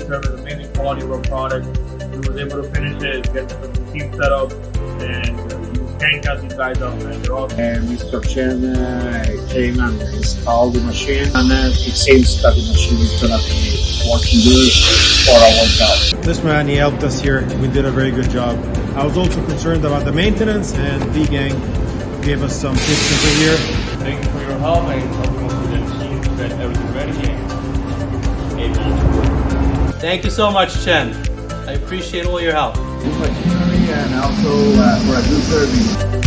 service, amazing quality of our product. We was able to finish it, get the team set up, and you can't count these guys out, man. They're all. Mr. Chen came and installed the machine, and it seems that the machine is going to be working good for our job. This man, he helped us here. We did a very good job. I was also concerned about the maintenance, and V-Gang gave us some tips over here. Thank you for your help and helping us with the machine to get everything ready and able to work. Thank you so much, Chen. I appreciate all your help. Good machinery and also for a good service.